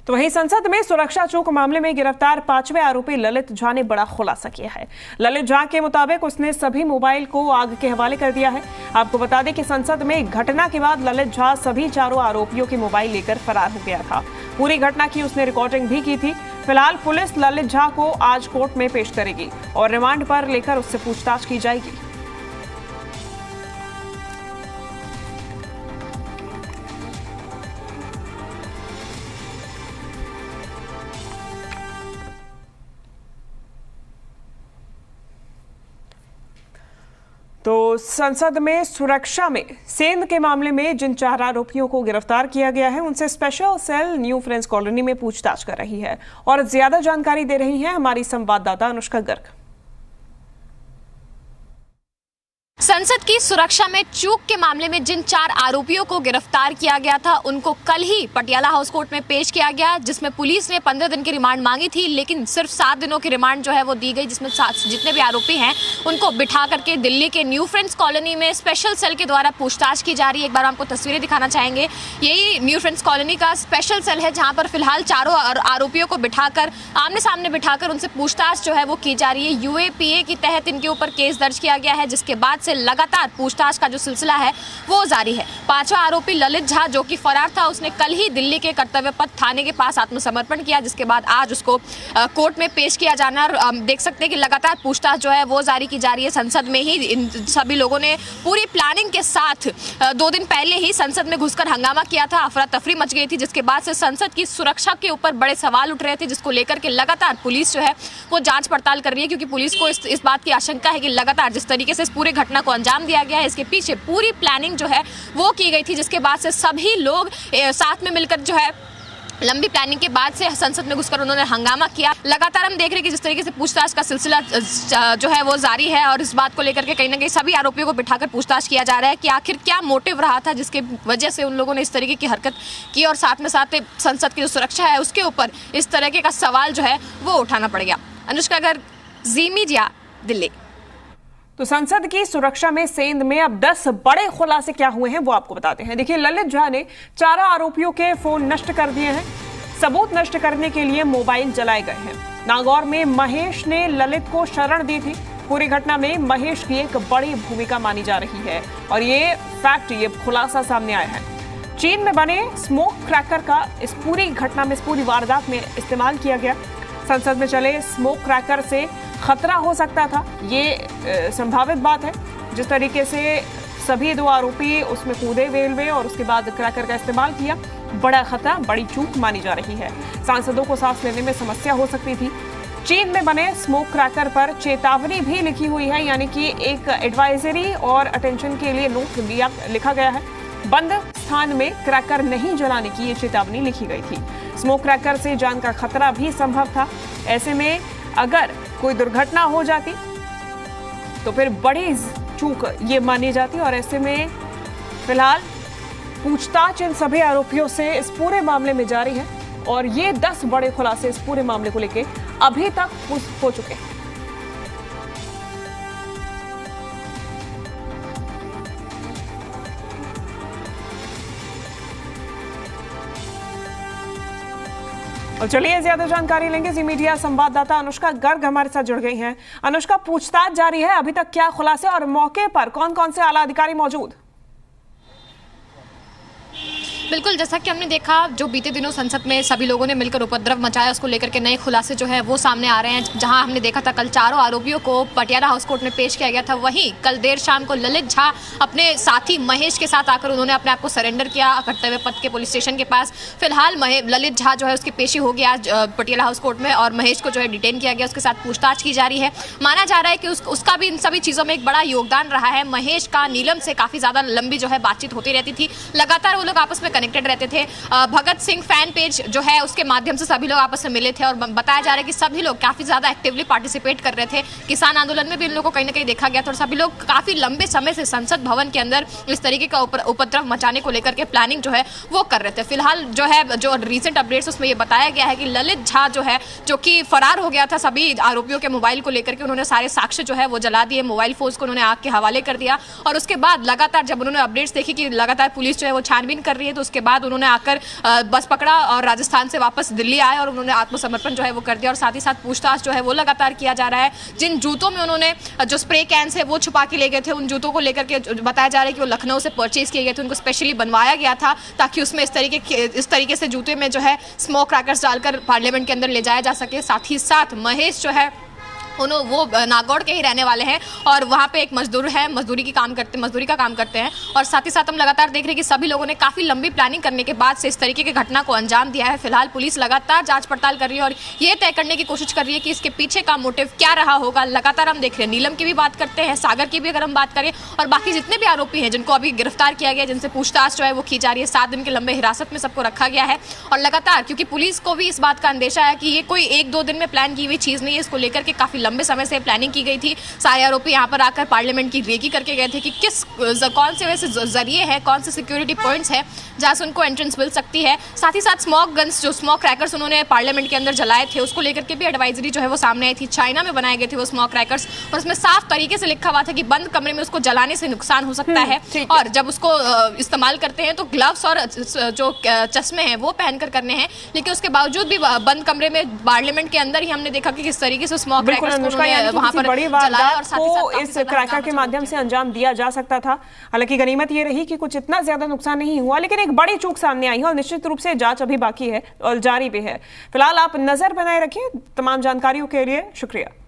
तो वहीं संसद में सुरक्षा चूक मामले में गिरफ्तार 5वें आरोपी ललित झा ने बड़ा खुलासा किया है। ललित झा के मुताबिक उसने सभी मोबाइल को आग के हवाले कर दिया है। आपको बता दें कि संसद में घटना के बाद ललित झा सभी चारों आरोपियों के मोबाइल लेकर फरार हो गया था। पूरी घटना की उसने रिकॉर्डिंग भी की थी। फिलहाल पुलिस ललित झा को आज कोर्ट में पेश करेगी और रिमांड पर लेकर उससे पूछताछ की जाएगी। तो संसद में सुरक्षा में सेंध के मामले में जिन 4 आरोपियों को गिरफ्तार किया गया है उनसे special cell new friends colony में पूछताछ कर रही है और ज्यादा जानकारी दे रही है हमारी संवाददाता अनुष्का गर्ग। संसद की सुरक्षा में चूक के मामले में जिन 4 आरोपियों को गिरफ्तार किया गया था उनको कल ही पटियाला हाउस कोर्ट में पेश किया गया, जिसमें पुलिस ने 15 दिन की रिमांड मांगी थी, लेकिन सिर्फ 7 दिनों की रिमांड जो है वो दी गई, जिसमें जितने भी आरोपी हैं उनको बिठा करके दिल्ली के न्यू फ्रेंड्स कॉलोनी में स्पेशल सेल के द्वारा पूछताछ की जा रही है। एक बार आपको तस्वीरें दिखाना चाहेंगे। यही न्यू फ्रेंड्स कॉलोनी का स्पेशल सेल है जहाँ पर फिलहाल चारों आरोपियों को बिठाकर आमने सामने बिठाकर उनसे पूछताछ जो है वो की जा रही है। यूएपीए के तहत इनके ऊपर केस दर्ज किया गया है, जिसके बाद से लगातार पूछताछ का जो सिलसिला है वो जारी है। 5वां आरोपी ललित झा जो कि फरार था, उसने कल ही दिल्ली के कर्तव्य पथ थाने के पास आत्मसमर्पण किया, जिसके बाद आज उसको कोर्ट में पेश किया जाना। और देख सकते हैं कि लगातार पूछताछ जो है वो जारी की जा रही है। संसद में ही इन सभी लोगों ने पूरी प्लानिंग के साथ 2 दिन पहले ही संसद में घुसकर हंगामा किया था, अफरा तफरी मच गई थी, जिसके बाद से संसद की सुरक्षा के ऊपर बड़े सवाल उठ रहे थे, जिसको लेकर के लगातार पुलिस जो है वो जांच पड़ताल कर रही है, क्योंकि पुलिस को इस बात की आशंका है कि लगातार जिस तरीके से इस पूरे घटना को अंजाम दिया गया है इसके पीछे पूरी प्लानिंग जो है वो की गई थी, जिसके बाद से सभी लोग साथ में मिलकर जो है लंबी प्लानिंग के बाद से संसद में घुसकर उन्होंने हंगामा किया। लगातार हम देख रहे हैं कि जिस तरीके से पूछताछ का सिलसिला जो है वो जारी है और इस बात को लेकर के कहीं ना कहीं सभी आरोपियों को बिठाकर पूछताछ किया जा रहा है कि आखिर क्या मोटिव रहा था जिसके वजह से उन लोगों ने इस तरीके की हरकत की, और साथ में साथ संसद की जो सुरक्षा है उसके ऊपर इस तरीके का सवाल जो है वो उठाना पड़ गया। अनुष्का गर्ग, जी मीडिया, दिल्ली। तो संसद की सुरक्षा में सेंध में अब 10 बड़े खुलासे क्या हुए हैं वो आपको बताते हैं। देखिए, ललित झा ने 4 आरोपियों के फोन नष्ट कर दिए हैं। सबूत नष्ट करने के लिए मोबाइल जलाए गए हैं। नागौर में महेश ने ललित को शरण दी थी। पूरी घटना में महेश की एक बड़ी भूमिका मानी जा रही है और ये खुलासा सामने आया है। चीन में बने स्मोक क्रैकर का इस पूरी घटना में, इस पूरी वारदात में इस्तेमाल किया गया। संसद में चले स्मोक क्रैकर से खतरा हो सकता था, ये संभावित बात है। जिस तरीके से सभी 2 आरोपी उसमें कूदे वेल में और उसके बाद क्रैकर का इस्तेमाल किया, बड़ा खतरा, बड़ी चूक मानी जा रही है। सांसदों को सांस लेने में समस्या हो सकती थी। चीन में बने स्मोक क्रैकर पर चेतावनी भी लिखी हुई है, यानी कि एक एडवाइजरी और अटेंशन के लिए नोट लिखा गया है। बंद स्थान में क्रैकर नहीं जलाने की ये चेतावनी लिखी गई थी। स्मोक क्रैकर से जान का खतरा भी संभव था। ऐसे में अगर कोई दुर्घटना हो जाती तो फिर बड़ी चूक ये मानी जाती और ऐसे में फिलहाल पूछताछ इन सभी आरोपियों से इस पूरे मामले में जारी है और ये 10 बड़े खुलासे इस पूरे मामले को लेकर अभी तक हो चुके हैं। और चलिए ज्यादा जानकारी लेंगे। जी मीडिया संवाददाता अनुष्का गर्ग हमारे साथ जुड़ गई हैं। अनुष्का, पूछताछ जारी है, अभी तक क्या खुलासे और मौके पर कौन कौन से आला अधिकारी मौजूद? बिल्कुल, जैसा कि हमने देखा जो बीते दिनों संसद में सभी लोगों ने मिलकर उपद्रव मचाया, उसको लेकर के नए खुलासे जो है वो सामने आ रहे हैं। जहां हमने देखा था कल 4 आरोपियों को पटियाला हाउस कोर्ट में पेश किया गया था, वहीं कल देर शाम को ललित झा अपने साथी महेश के साथ आकर उन्होंने अपने आप को सरेंडर किया कर्तव्य पथ के पुलिस स्टेशन के पास। फिलहाल ललित झा जो है उसकी पेशी हो गया आज पटियाला हाउस कोर्ट में और महेश को जो है डिटेन किया गया, उसके साथ पूछताछ की जा रही है। माना जा रहा है कि उसका भी इन सभी चीज़ों में एक बड़ा योगदान रहा है। महेश का नीलम से काफ़ी ज़्यादा लंबी जो है बातचीत होती रहती थी, लगातार वो लोग आपस में कनेक्टेड रहते थे। भगत सिंह फैन पेज जो है उसके माध्यम से सभी लोग आपस में मिले थे और बताया जा रहा है कि सभी लोग काफी ज्यादा एक्टिवली पार्टिसिपेट कर रहे थे। किसान आंदोलन में भी इन लोगों को कहीं ना कहीं देखा गया था और सभी लोग काफी लंबे समय से संसद भवन के अंदर इस तरीके का उपद्रव मचाने को लेकर के प्लानिंग जो है वो कर रहे थे। फिलहाल जो है जो रीसेंट अपडेट्स उसमें ये बताया गया है कि ललित झा जो है जो कि फरार हो गया था, सभी आरोपियों के मोबाइल को लेकर के उन्होंने सारे साक्ष्य जो है वो जला दिए, मोबाइल फोन्स को उन्होंने आग के हवाले कर दिया और उसके बाद लगातार जब उन्होंने अपडेट्स देखी कि लगातार पुलिस जो है वो छानबीन कर रही है तो उसके बाद उन्होंने आकर बस पकड़ा और राजस्थान से वापस दिल्ली आए और उन्होंने आत्मसमर्पण जो है वो कर दिया। और साथ ही साथ पूछताछ जो है वो लगातार किया जा रहा है। जिन जूतों में उन्होंने जो स्प्रे कैंस है वो छुपा के ले गए थे, उन जूतों को लेकर के बताया जा रहा है कि वो लखनऊ से परचेज किए गए थे, उनको स्पेशली बनवाया गया था ताकि उसमें इस तरीके से जूते में जो है स्मोक क्रैकर्स डालकर पार्लियामेंट के अंदर ले जाया जा सके। साथ ही साथ महेश जो है वो नागौर के ही रहने वाले हैं और वहाँ पे एक मजदूर है, मजदूरी का काम करते हैं। और साथ ही साथ हम लगातार देख रहे हैं कि सभी लोगों ने काफ़ी लंबी प्लानिंग करने के बाद से इस तरीके की घटना को अंजाम दिया है। फिलहाल पुलिस लगातार जांच पड़ताल कर रही है और ये तय करने की कोशिश कर रही है कि इसके पीछे का मोटिव क्या रहा होगा। लगातार हम देख रहे हैं, नीलम की भी बात करते हैं, सागर की भी अगर हम बात करें, और बाकी जितने भी आरोपी हैं जिनको अभी गिरफ्तार किया गया, जिनसे पूछताछ जो है वो की जा रही है। 7 दिन के लंबे हिरासत में सबको रखा गया है और लगातार, क्योंकि पुलिस को भी इस बात का अंदेशा है कि ये कोई 1-2 दिन में प्लान की हुई चीज़ नहीं है, इसको लेकर के काफ़ी लंबे समय से प्लानिंग की गई थी। सारे आरोपी यहाँ पर आकर पार्लियामेंट की रेकी करके गए थे कि कौन से वैसे जरिए हैं, कौन से सिक्योरिटी पॉइंट्स हैं जहाँ से उनको एंट्रेंस मिल सकती है। साथ ही साथ स्मोक गन्स, जो स्मोक क्रैकर्स उन्होंने पार्लियामेंट के अंदर जलाए थे, उसको लेकर के भी एडवाइजरी जो है वो सामने आई थी। चाइना में बनाए गए थे वो स्मोक क्रैकर्स और उसमें साफ तरीके से लिखा हुआ था कि बंद कमरे में उसको जलाने से नुकसान हो सकता है और जब उसको इस्तेमाल करते हैं तो ग्लव्स और जो चश्मे हैं वो पहनकर करने हैं। लेकिन उसके बावजूद भी बंद कमरे में पार्लियामेंट के अंदर ही हमने देखा कि किस तरीके से स्मोक क्रैकर्स वहां पर बड़ी वारदात को इस क्रैकर के माध्यम से अंजाम दिया जा सकता था। हालांकि गनीमत ये रही कि कुछ इतना ज्यादा नुकसान नहीं हुआ, लेकिन एक बड़ी चूक सामने आई है और निश्चित रूप से जांच अभी बाकी है और जारी भी है। फिलहाल आप नजर बनाए रखिए। तमाम जानकारियों के लिए शुक्रिया।